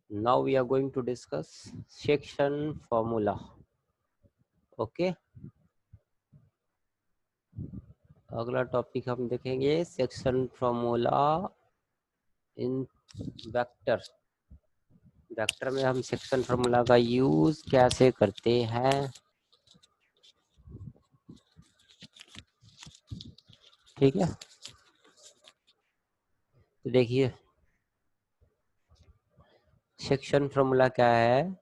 Now we are going to discuss section formula. Okay, अगला topic हम देखेंगे section formula in vector. Vector में हम सेक्शन फॉर्मूला का यूज कैसे करते हैं, ठीक है। तो देखिए सेक्शन फॉर्मूला क्या है।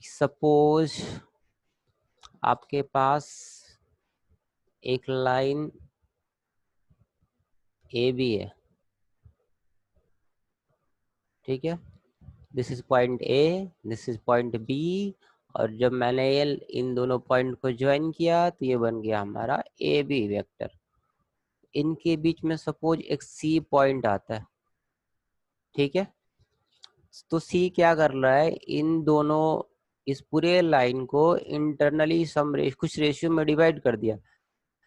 सपोज आपके पास एक लाइन ए बी है, ठीक है। This is point A, this is point B, और जब मैंने ये इन दोनों पॉइंट को ज्वाइन किया तो ये बन गया हमारा ए बी वेक्टर। इनके बीच में सपोज एक सी पॉइंट आता है, ठीक है। तो सी क्या कर रहा है, इन दोनों इस पूरे लाइन को इंटरनली कुछ रेशियो में डिवाइड कर दिया।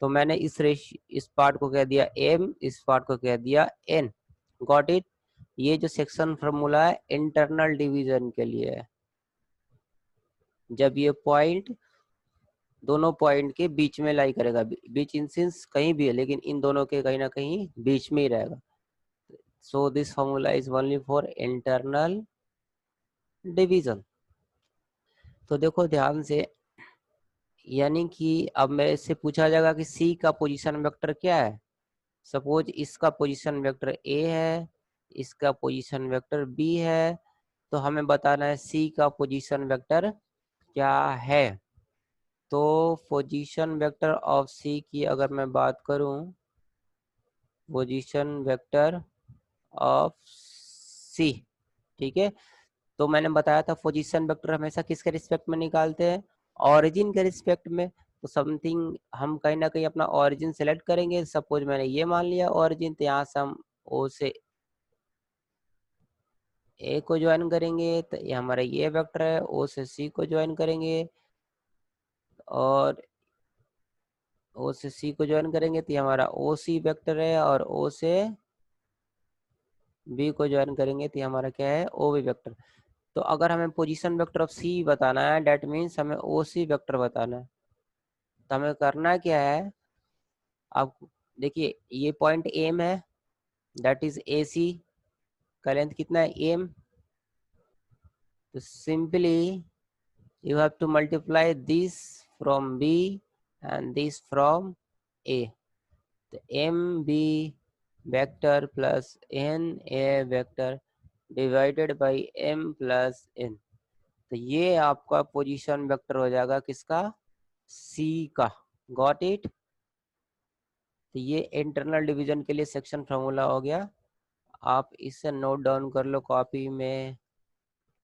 तो मैंने इस पार्ट को कह दिया एम, इस पार्ट को कह दिया एन। Got it. ये जो सेक्शन फॉर्मूला है इंटरनल डिवीजन के लिए है। जब ये पॉइंट दोनों पॉइंट के बीच में लाई करेगा, बीच इन सेंस कहीं भी है लेकिन इन दोनों के कहीं ना कहीं बीच में ही रहेगा। So this formula is only for internal division. तो देखो ध्यान से, यानी कि अब मेरे से पूछा जाएगा कि सी का पोजीशन वेक्टर क्या है। सपोज इसका पोजीशन वेक्टर ए है, इसका पोजीशन वेक्टर बी है, तो हमें बताना है सी का पोजीशन वेक्टर क्या है। तो पोजीशन वेक्टर ऑफ सी की अगर मैं बात करूं, पोजीशन वेक्टर ऑफ सी, ठीक है। तो मैंने बताया था पोजीशन वेक्टर हमेशा किसके रिस्पेक्ट में निकालते हैं, ऑरिजिन के रिस्पेक्ट में। तो समथिंग हम कहीं ना कहीं अपना ऑरिजिन सेलेक्ट करेंगे। सपोज मैंने ये मान लिया ऑरिजिन, तो यहाँ से हम ओ से ए को ज्वाइन करेंगे तो ये हमारा ये वेक्टर है। ओ से सी को ज्वाइन करेंगे और ओ से सी को ज्वाइन करेंगे तो ये हमारा ओ सी वेक्टर है, और ओ से बी को ज्वाइन करेंगे तो ये हमारा क्या है, ओ बी वेक्टर। तो अगर हमें पोजीशन वेक्टर ऑफ सी बताना है, डेट मीन्स हमें ओ सी वेक्टर बताना है। तो हमें करना क्या है, आप देखिए ये पॉइंट एम है, दैट इज ए सी का लेंथ कितना है एम। तो simply you have to multiply this from B and this from A. तो m B vector plus n A vector divided by m plus n. तो ये आपका position vector हो जाएगा किसका, सी का। Got it. तो ये इंटरनल डिवीजन के लिए सेक्शन फार्मूला हो गया। आप इसे नोट डाउन कर लो कॉपी में,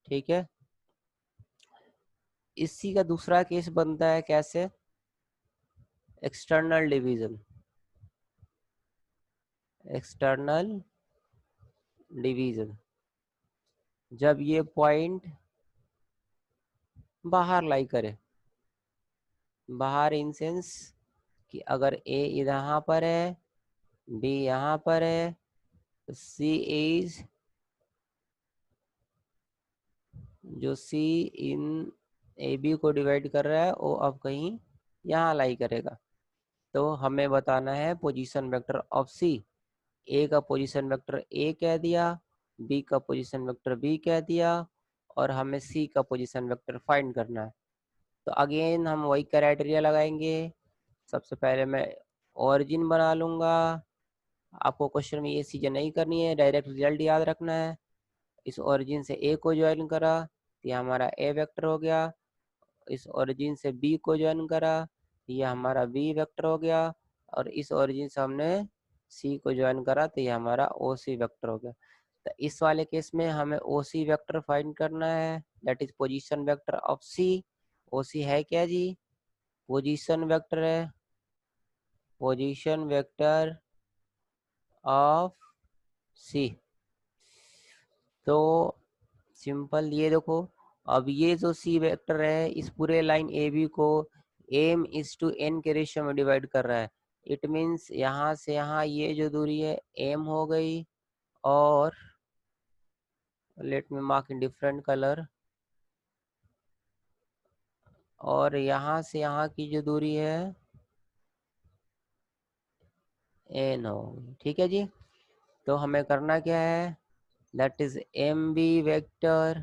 ठीक है। इसी का दूसरा केस बनता है कैसे, एक्सटर्नल डिवीजन। एक्सटर्नल डिवीजन जब ये पॉइंट बाहर लाई करे, बाहर इन सेंस कि अगर ए यहाँ पर है, बी यहाँ पर है, तो सी इज, जो सी इन ए बी को डिवाइड कर रहा है वो अब कहीं यहाँ लाई करेगा। तो हमें बताना है पोजीशन वेक्टर ऑफ सी। ए का पोजीशन वेक्टर ए कह दिया, बी का पोजीशन वेक्टर बी कह दिया, और हमें सी का पोजीशन वेक्टर फाइंड करना है। तो अगेन हम वही क्राइटेरिया लगाएंगे। सबसे पहले मैं ओरिजिन बना लूंगा। आपको क्वेश्चन में ये चीजें नहीं करनी है, डायरेक्ट रिजल्ट याद रखना है। इस ओरिजिन से ए को ज्वाइन करा तो ये हमारा ए वेक्टर हो गया। इस ओरिजिन से बी को ज्वाइन करा तो ये हमारा बी वेक्टर हो गया। और इस ओरिजिन से हमने सी को ज्वाइन करा तो ये हमारा ओ सी वेक्टर हो गया। तो इस वाले केस में हमें ओ सी वेक्टर फाइंड करना है, that is position vector of C. O C है क्या जी, पोजीशन वेक्टर है, पोजीशन वेक्टर ऑफ सी। तो सिंपल ये देखो, अब ये जो सी वेक्टर है इस पूरे लाइन ए बी को एम इज टू एन के रेशियो में डिवाइड कर रहा है। इट मीन्स यहाँ से यहाँ ये जो दूरी है एम हो गई, और let me mark in different colour. और यहाँ से यहाँ की जो दूरी है n होगी। ठीक है जी। तो हमें करना क्या है, that is m B vector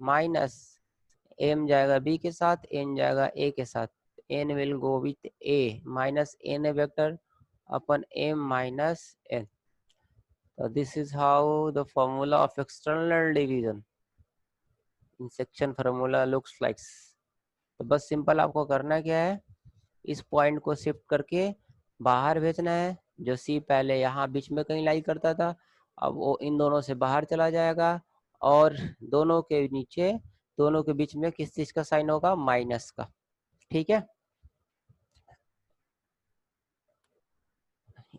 minus m जाएगा b के साथ, n जाएगा a के साथ, n will go with a minus n vector upon m minus n। So this is how the formula of external division in section formula looks like। तो बस simple आपको करना क्या है, इस पॉइंट को शिफ्ट करके बाहर भेजना है। जो सी पहले यहाँ बीच में कहीं लाई करता था, अब वो इन दोनों से बाहर चला जाएगा और दोनों के नीचे, दोनों के बीच में किस चीज का साइन होगा, माइनस का। ठीक है।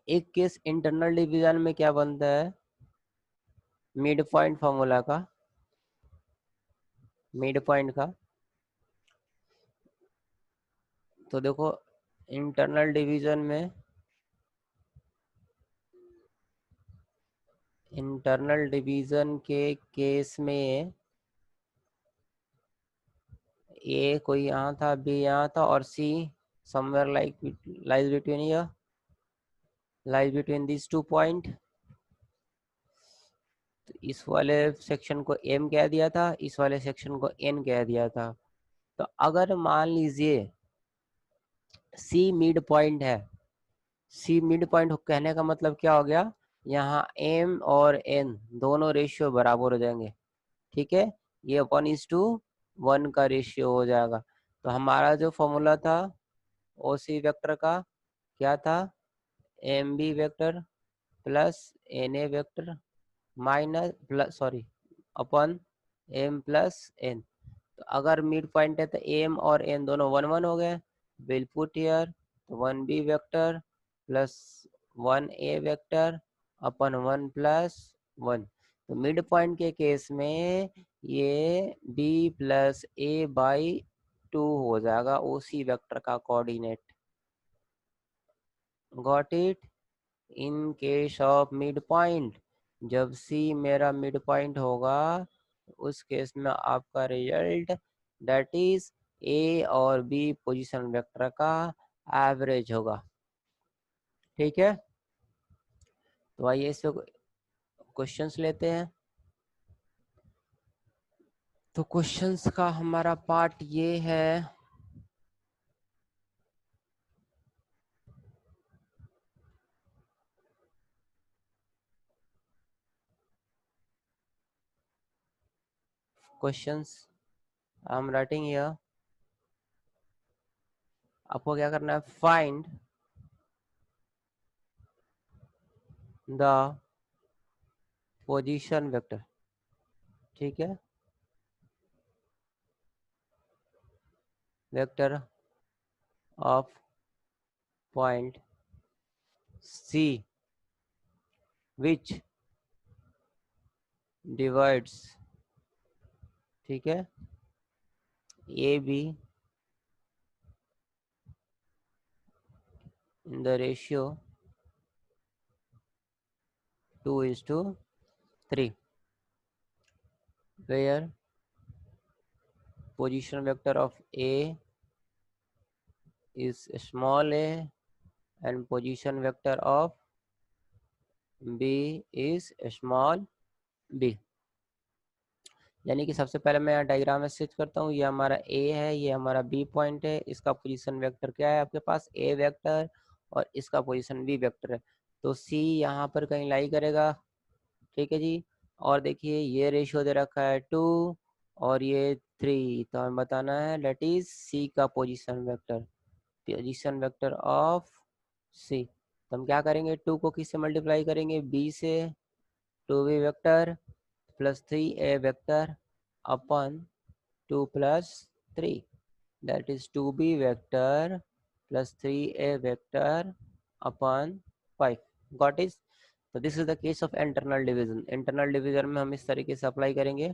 एक केस इंटरनल डिवीजन में क्या बनता है, मिड पॉइंट फॉर्मूला का, मिड पॉइंट का। तो देखो इंटरनल डिवीजन में, इंटरनल डिवीजन के केस में ए कोई यहाँ था, बी यहाँ था और सी somewhere like lies between here, lies between these 2 point। तो इस वाले सेक्शन को m कह दिया था, इस वाले सेक्शन को n कह दिया था। तो अगर मान लीजिए C मिड पॉइंट है, C मिड पॉइंट कहने का मतलब क्या हो गया, यहाँ m और n दोनों रेशियो बराबर हो जाएंगे। ठीक है, ये 1:1 का रेशियो हो जाएगा। तो हमारा जो फॉर्मूला था OC वेक्टर का क्या था, MB vector plus NA vector minus plus sorry upon m plus n। तो अगर मिड पॉइंट है तो m और n दोनों 1:1 हो गए, will put here 1b vector plus 1a vector upon 1 plus 1। तो मिड पॉइंट के केस में ये b प्लस a बाई 2 हो जाएगा OC वेक्टर का coordinate. Got it. In case of mid point, जब C मेरा मिड पॉइंट होगा, उस केस में आपका रिजल्ट दैट इज A और B पोजीशन वेक्टर का एवरेज होगा। ठीक है। तो आइए इस क्वेश्चंस लेते हैं। तो क्वेश्चंस का हमारा पार्ट ये है, questions I am writing here. आपको क्या करना है, फाइंड द पोजीशन वेक्टर। ठीक है, vector of point C which divides, ठीक है, A B in the ratio 2:3, where position vector of A is small a and position vector of B is small b। यानी कि सबसे पहले मैं यहाँ डायग्राम में स्केच करता हूँ, ये हमारा A है, ये हमारा B पॉइंट है, इसका पोजीशन वेक्टर क्या है आपके पास, A वेक्टर, और इसका पोजीशन B वेक्टर है। तो C यहाँ पर कहीं लाई करेगा। ठीक है जी। और देखिए ये रेशियो दे रखा है 2 और ये 3, तो हमें बताना है दैट इज C का position vector, position vector of C। तो हम क्या करेंगे, 2 को किससे मल्टीप्लाई करेंगे, B से, 2B vector plus 3A vector upon 2 plus 3, that is 2B vector plus 3A vector upon 5। Got is. तो this is the case of internal division. Internal division में हम इस तरीके से अप्लाई करेंगे।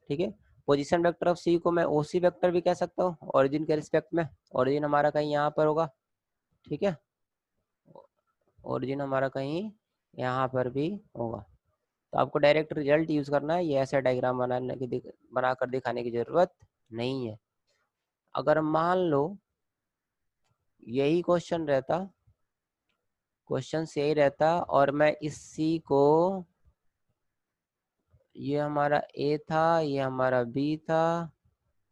ठीक है। पोजीशन वेक्टर ऑफ सी को मैं ओसी वेक्टर भी कह सकता हूँ ओरिजिन के रिस्पेक्ट में। ओरिजिन हमारा कहीं यहाँ पर होगा। ठीक है, ओरिजिन हमारा कहीं यहाँ पर भी होगा। तो आपको डायरेक्ट रिजल्ट यूज करना है, ये ऐसा डायग्राम बनाकर दिखाने की जरूरत नहीं है। अगर मान लो यही क्वेश्चन रहता, क्वेश्चन यही रहता और मैं इस सी को, ये हमारा ए था, ये हमारा बी था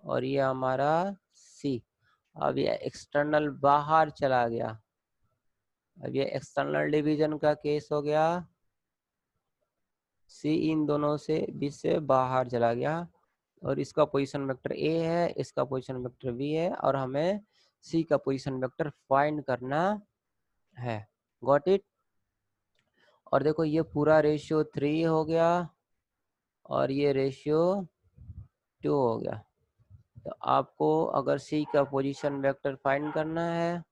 और ये हमारा सी, अब ये एक्सटर्नल बाहर चला गया, अब ये एक्सटर्नल डिवीजन का केस हो गया, सी इन दोनों से बीच से बाहर चला गया और इसका पोजीशन वेक्टर ए है, इसका पोजीशन वेक्टर बी है और हमें सी का पोजीशन वेक्टर फाइंड करना है। Got it. और देखो ये पूरा रेशियो 3 हो गया और ये रेशियो 2 हो गया। तो आपको अगर सी का पोजीशन वेक्टर फाइंड करना है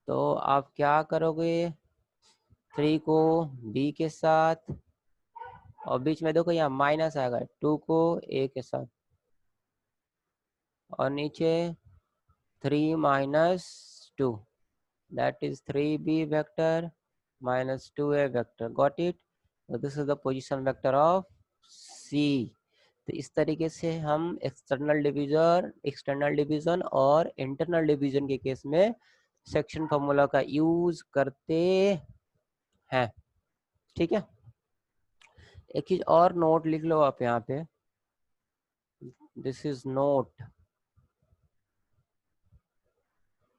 तो आप क्या करोगे, 3 को बी के साथ और बीच में देखो यहाँ माइनस आएगा, 2 को ए के साथ और नीचे 3 minus 2, that is 3b vector minus 2a vector. Got it? So this is the position vector of C. तो इस तरीके से हम एक्सटर्नल डिवीजन और इंटरनल डिवीजन के केस में सेक्शन फॉर्मूला का यूज करते हैं। ठीक है, एक चीज और नोट लिख लो आप यहाँ पे, दिस इज नोट।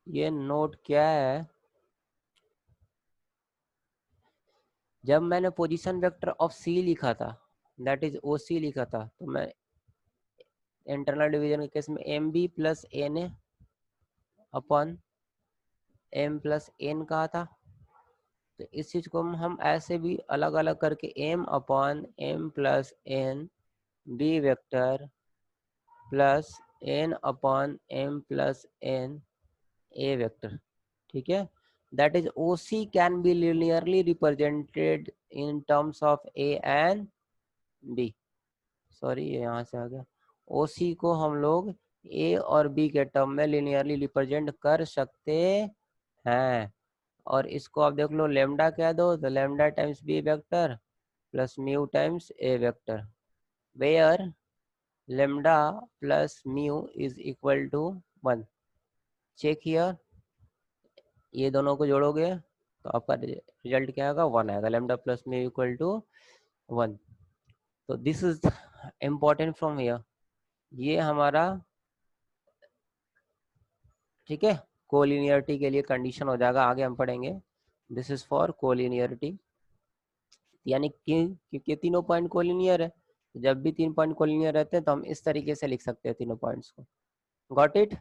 ये नोट क्या है, जब मैंने पोजीशन वेक्टर ऑफ सी लिखा था, दैट इज ओ सी लिखा था, तो मैं इंटरनल डिवीजन के केस में m B plus n A upon m plus n कहा था। तो इस चीज को हम ऐसे भी अलग अलग करके m upon m plus n B vector plus n upon m plus n A vector, ठीक है। That is O C can be linearly represented in terms of A and B, sorry ये यहाँ से आ गया, ओ सी को हम लोग ए और बी के टर्म में लिनियरली रिप्रेजेंट कर सकते हैं। और इसको आप देख लो, लेमडा कह दो तो lambda times B vector plus mu times A vector, where lambda plus mu is equal to 1। Check here, ये दोनों को जोड़ोगे तो आपका रिजल्ट क्या आएगा, 1 आएगा, lambda plus mu equal to 1। तो this is important from here, ये हमारा, ठीक है, कोलिनियरिटी के लिए कंडीशन हो जाएगा, आगे हम पढ़ेंगे। दिस इज फॉर कोलिनियरिटी, यानी कि तीनों पॉइंट कोलिनियर है, जब भी 3 पॉइंट कोलिनियर रहते हैं तो हम इस तरीके से लिख सकते हैं तीनों पॉइंट्स को। Got it.